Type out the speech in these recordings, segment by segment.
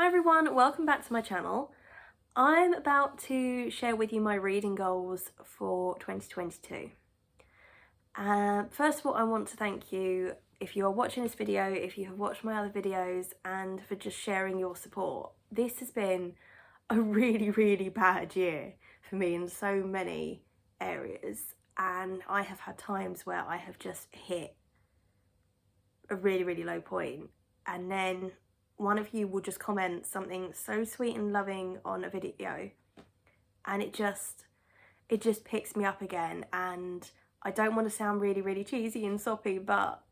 Hi everyone, welcome back to my channel. I'm about to share with you my reading goals for 2022. First of all, I want to thank you if you are watching this video, if you have watched my other videos, and for just sharing your support. This has been a really bad year for me in so many areas, and I have had times where I have just hit a really low point, and then one of you will just comment something so sweet and loving on a video, and it just picks me up again. And I don't want to sound really cheesy and soppy, but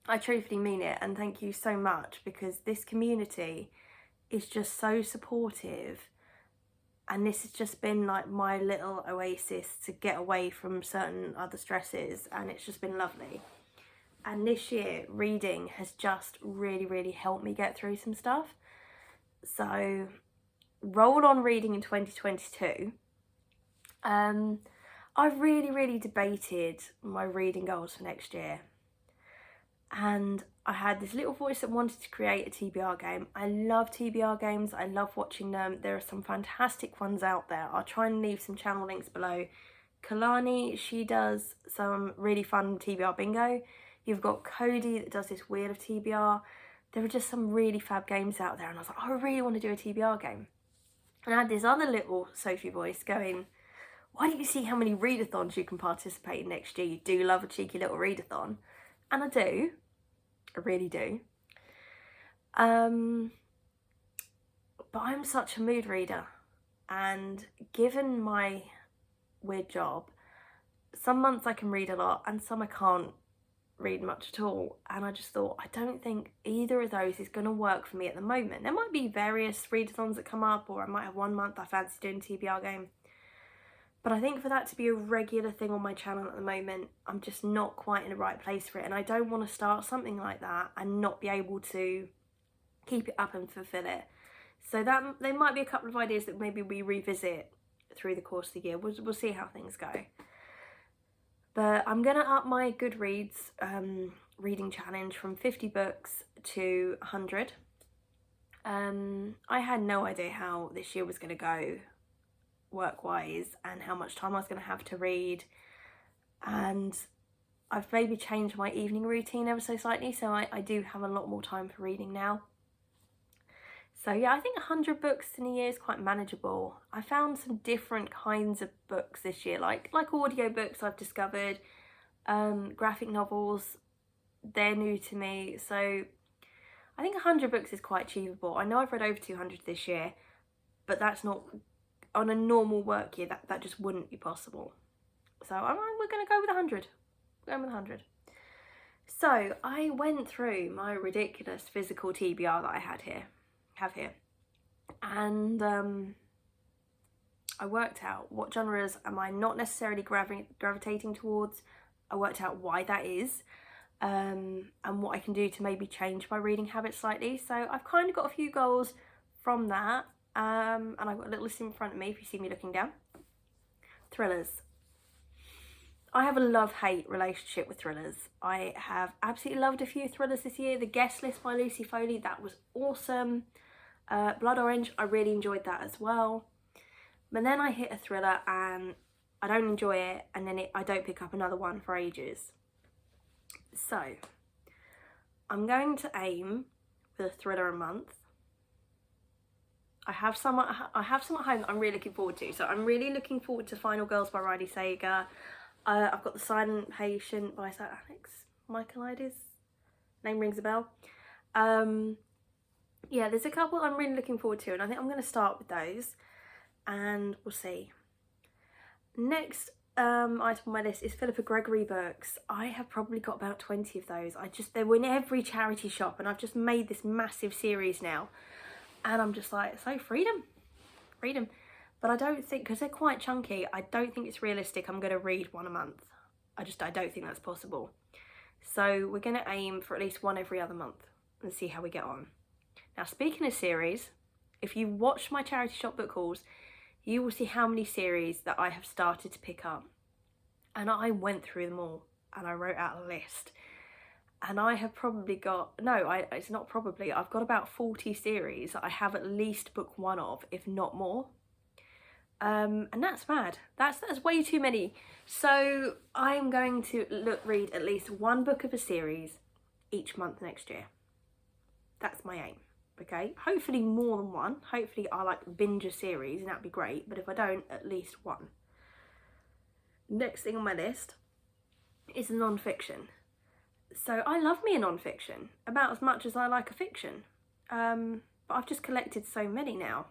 I truthfully mean it, and thank you so much, because this community is just so supportive, and this has just been like my little oasis to get away from certain other stresses, and it's just been lovely. And this year, reading has just really helped me get through some stuff. So, roll on reading in 2022. I've really debated my reading goals for next year. And I had this little voice that wanted to create a TBR game. I love TBR games. I love watching them. There are some fantastic ones out there. I'll try and leave some channel links below. Kalani, she does some really fun TBR bingo. You've got Cody that does this Wheel of TBR. There are just some really fab games out there, and I was like, I really want to do a TBR game. And I had this other little Sophie voice going, why don't you see how many readathons you can participate in next year? You do love a cheeky little readathon. And I do. I really do. But I'm such a mood reader. And given my weird job, some months I can read a lot and some I can't read much at all, and I just thought, I don't think either of those is going to work for me at the moment. There might be various readathons that come up, or I might have one month I fancy doing a TBR game, but I think for that to be a regular thing on my channel at the moment, I'm just not quite in the right place for it, and I don't want to start something like that and not be able to keep it up and fulfill it. So that there might be a couple of ideas that maybe we revisit through the course of the year. We'll see how things go. But I'm going to up my Goodreads reading challenge from 50 books to 100. I had no idea how this year was going to go work-wise and how much time I was going to have to read. And I've maybe changed my evening routine ever so slightly, so I do have a lot more time for reading now. So yeah, I think 100 books in a year is quite manageable. I found some different kinds of books this year, like audio books I've discovered, graphic novels, they're new to me. So I think 100 books is quite achievable. I know I've read over 200 this year, but that's not, on a normal work year, that just wouldn't be possible. So we're going to go with 100. We're going with 100. So I went through my ridiculous physical TBR that I have here, and I worked out what genres am I not necessarily gravitating towards. I worked out why that is, and what I can do to maybe change my reading habits slightly. So I've kind of got a few goals from that, and I've got a little list in front of me if you see me looking down. Thrillers. I have a love-hate relationship with thrillers. I have absolutely loved a few thrillers this year. The Guest List by Lucy Foley, that was awesome. Blood Orange, I really enjoyed that as well. But then I hit a thriller and I don't enjoy it, and then I don't pick up another one for ages. So I'm going to aim for a thriller a month. I have some at home that I'm really looking forward to. So I'm really looking forward to Final Girls by Riley Sager. I've got The Silent Patient by Sir Alex Michaelides. Name rings a bell. Yeah, there's a couple I'm really looking forward to, and I think I'm going to start with those, and we'll see. Next item on my list is Philippa Gregory books. I have probably got about 20 of those. They were in every charity shop, and I've just made this massive series now, and I'm just like, so freedom. But I don't think, because they're quite chunky, I don't think it's realistic I'm going to read one a month. I don't think that's possible. So we're going to aim for at least one every other month and see how we get on. Now, speaking of series, if you watch my charity shop book hauls, you will see how many series that I have started to pick up. And I went through them all and I wrote out a list. And I have probably got, it's not probably, I've got about 40 series that I have at least book one of, if not more. And that's mad. That's way too many. So I'm going to read at least one book of a series each month next year. That's my aim. Okay, hopefully more than one. Hopefully I like binge a series and that'd be great, but if I don't, at least one. Next thing on my list is non-fiction. So I love me a non-fiction about as much as I like a fiction, but I've just collected so many now.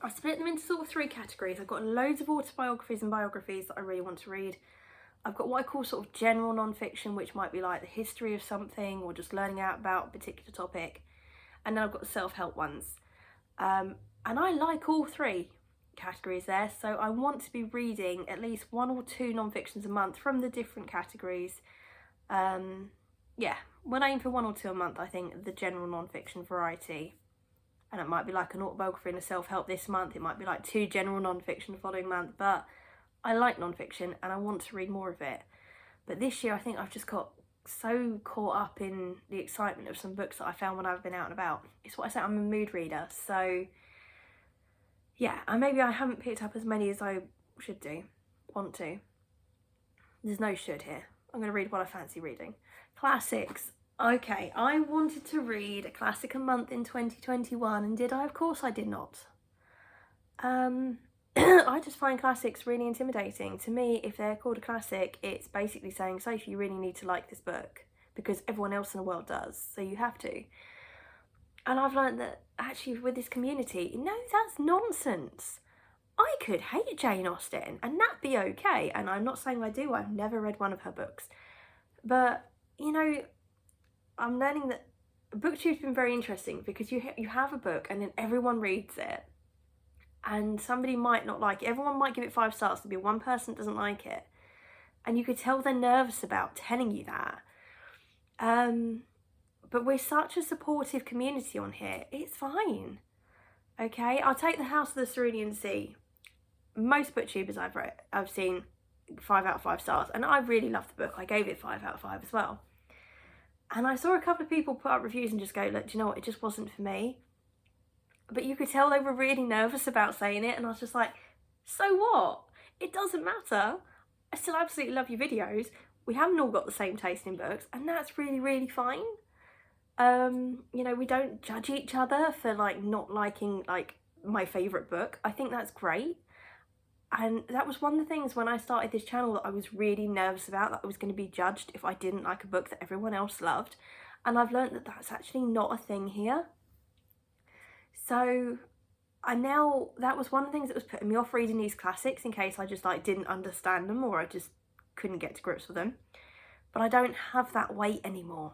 I split them into sort of three categories. I've got loads of autobiographies and biographies that I really want to read. I've got what I call sort of general non-fiction, which might be like the history of something or just learning out about a particular topic. And then I've got the self-help ones. And I like all three categories there. So I want to be reading at least 1 or 2 non-fictions a month from the different categories. Yeah, we'll aim for 1 or 2 a month, I think, the general non-fiction variety. And it might be like an autobiography and a self-help this month. It might be like 2 general non-fiction the following month. But I like non-fiction and I want to read more of it. But this year I think I've just got so caught up in the excitement of some books that I found when I've been out and about. It's what I say, I'm a mood reader. So yeah, and maybe I haven't picked up as many as I should do, want to. There's no should here. I'm going to read what I fancy reading. Classics. Okay, I wanted to read a classic a month in 2021, and did I? Of course I did not. I just find classics really intimidating. To me, if they're called a classic, it's basically saying, Sophie, you really need to like this book because everyone else in the world does, so you have to. And I've learned that actually with this community, no, that's nonsense. I could hate Jane Austen and that'd be okay. And I'm not saying I do, I've never read one of her books. But, you know, I'm learning that booktube's been very interesting because you have a book and then everyone reads it. And somebody might not like it. Everyone might give it 5 stars. There'll be one person that doesn't like it. And you could tell they're nervous about telling you that. But we're such a supportive community on here. It's fine. Okay, I'll take The House of the Cerulean Sea. Most booktubers I've seen 5 out of 5 stars. And I really loved the book. I gave it 5 out of 5 as well. And I saw a couple of people put up reviews and just go, look, do you know what? It just wasn't for me. But you could tell they were really nervous about saying it. And I was just like, so what? It doesn't matter. I still absolutely love your videos. We haven't all got the same taste in books. And that's really, really fine. You know, we don't judge each other for like not liking like my favourite book. I think that's great. And that was one of the things when I started this channel that I was really nervous about, that I was going to be judged if I didn't like a book that everyone else loved. And I've learned that that's actually not a thing here. So that was one of the things that was putting me off reading these classics in case I just like didn't understand them or I just couldn't get to grips with them. But I don't have that weight anymore.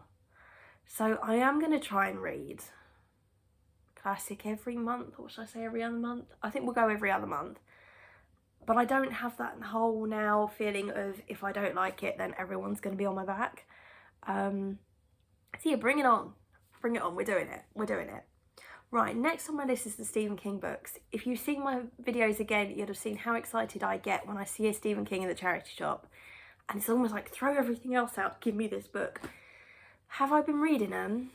So I am going to try and read classic every month, or should I say every other month? I think we'll go every other month. But I don't have that whole now feeling of if I don't like it, then everyone's going to be on my back. So yeah, bring it on. Bring it on. We're doing it. We're doing it. Right, next on my list is the Stephen King books. If you've seen my videos again, you'd have seen how excited I get when I see a Stephen King in the charity shop. And it's almost like, throw everything else out, give me this book. Have I been reading them?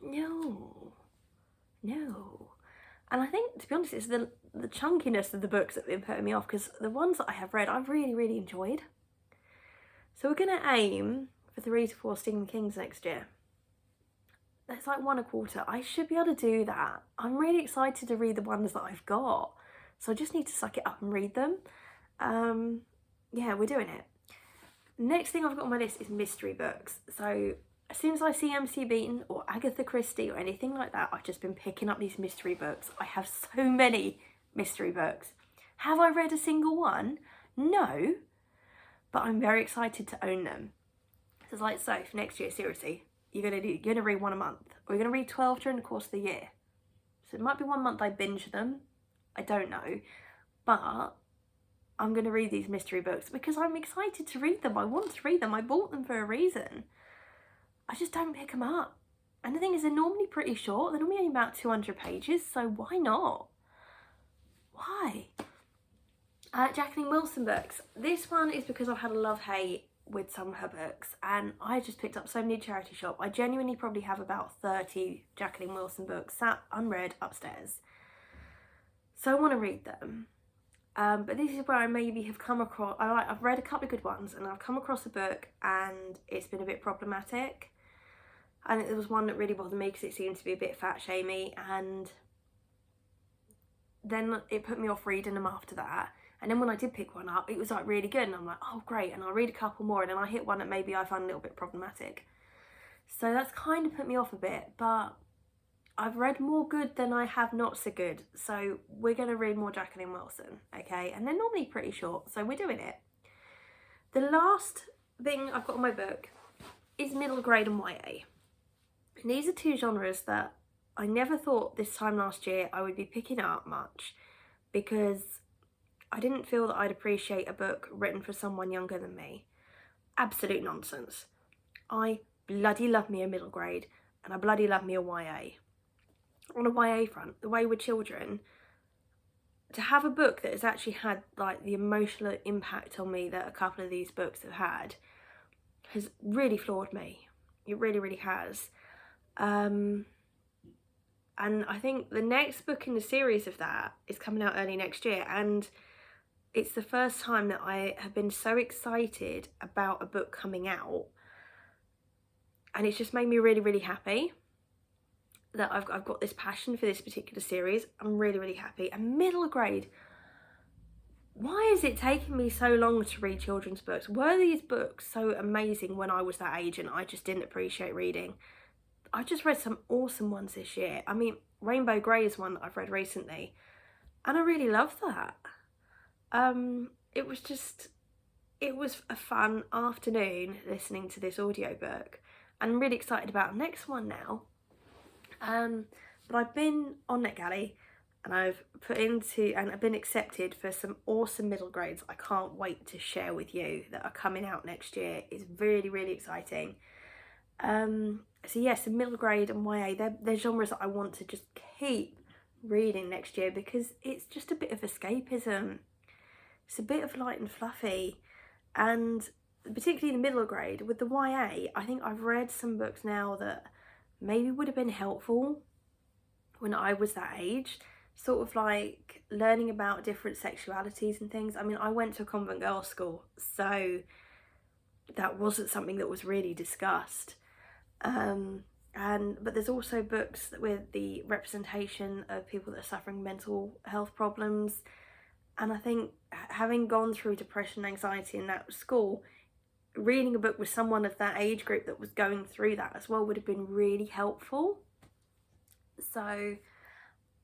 No. And I think, to be honest, it's the chunkiness of the books that have been putting me off, because the ones that I have read, I've really, really enjoyed. So we're going to aim for 3 to 4 Stephen Kings next year. That's like 1 a quarter. I should be able to do that. I'm really excited to read the ones that I've got. So I just need to suck it up and read them. Yeah, we're doing it. Next thing I've got on my list is mystery books. So as soon as I see MC Beaton or Agatha Christie or anything like that, I've just been picking up these mystery books. I have so many mystery books. Have I read a single one? No. But I'm very excited to own them. So it's like, so for next year, seriously, you're gonna read 1 a month, or you're gonna read 12 during the course of the year. So it might be 1 month I binge them, I don't know, but I'm gonna read these mystery books because I'm excited to read them. I want to read them. I bought them for a reason. I just don't pick them up. And the thing is, they're normally pretty short. They're normally only about 200 pages, so why not? Why? Jacqueline Wilson books. This one is because I've had a love-hate with some of her books, and I just picked up so many charity shop. I genuinely probably have about 30 Jacqueline Wilson books sat unread upstairs. So I want to read them. But this is where I maybe have come across, I've read a couple of good ones, and I've come across a book and it's been a bit problematic. And there was one that really bothered me because it seemed to be a bit fat shamey, and then it put me off reading them after that. And then when I did pick one up, it was like really good, and I'm like, oh great, and I'll read a couple more, and then I hit one that maybe I found a little bit problematic. So that's kind of put me off a bit, but I've read more good than I have not so good. So we're going to read more Jacqueline Wilson, okay? And they're normally pretty short, so we're doing it. The last thing I've got on my book is middle grade and YA. And these are two genres that I never thought this time last year I would be picking up much, because I didn't feel that I'd appreciate a book written for someone younger than me. Absolute nonsense. I bloody love me a middle grade, and I bloody love me a YA. On a YA front, The Wayward Children, to have a book that has actually had like the emotional impact on me that a couple of these books have had, has really floored me. It really, really has. And I think the next book in the series of that is coming out early next year, and it's the first time that I have been so excited about a book coming out, and it's just made me really, really happy that I've got this passion for this particular series. I'm really, really happy. And middle grade, why is it taking me so long to read children's books? Were these books so amazing when I was that age and I just didn't appreciate reading? I just read some awesome ones this year. I mean, Rainbow Grey is one that I've read recently, and I really loved that. It was a fun afternoon listening to this audiobook, and I'm really excited about the next one now. But I've been on NetGalley, and I've been accepted for some awesome middle grades I can't wait to share with you that are coming out next year. It's really, really exciting. So yes, the middle grade and YA, they're genres that I want to just keep reading next year, because it's just a bit of escapism. It's a bit of light and fluffy, and particularly the middle grade. With the YA, I think I've read some books now that maybe would have been helpful when I was that age, sort of like learning about different sexualities and things. I mean, I went to a convent girls' school, so that wasn't something that was really discussed. But there's also books with the representation of people that are suffering mental health problems, and I think having gone through depression and anxiety in that school, reading a book with someone of that age group that was going through that as well would have been really helpful. So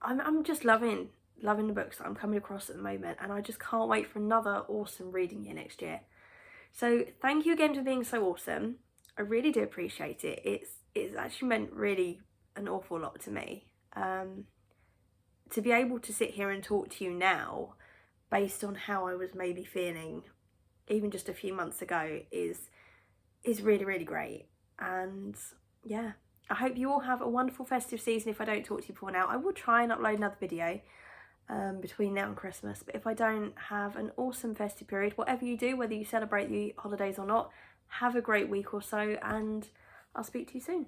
I'm just loving the books that I'm coming across at the moment, and I just can't wait for another awesome reading year next year. So thank you again for being so awesome. I really do appreciate it. It's actually meant really an awful lot to me. To be able to sit here and talk to you now based on how I was maybe feeling even just a few months ago is really, really great. And yeah, I hope you all have a wonderful festive season. If I don't talk to you before now, I will try and upload another video between now and Christmas. But if I don't, have an awesome festive period. Whatever you do, whether you celebrate the holidays or not, have a great week or so, and I'll speak to you soon.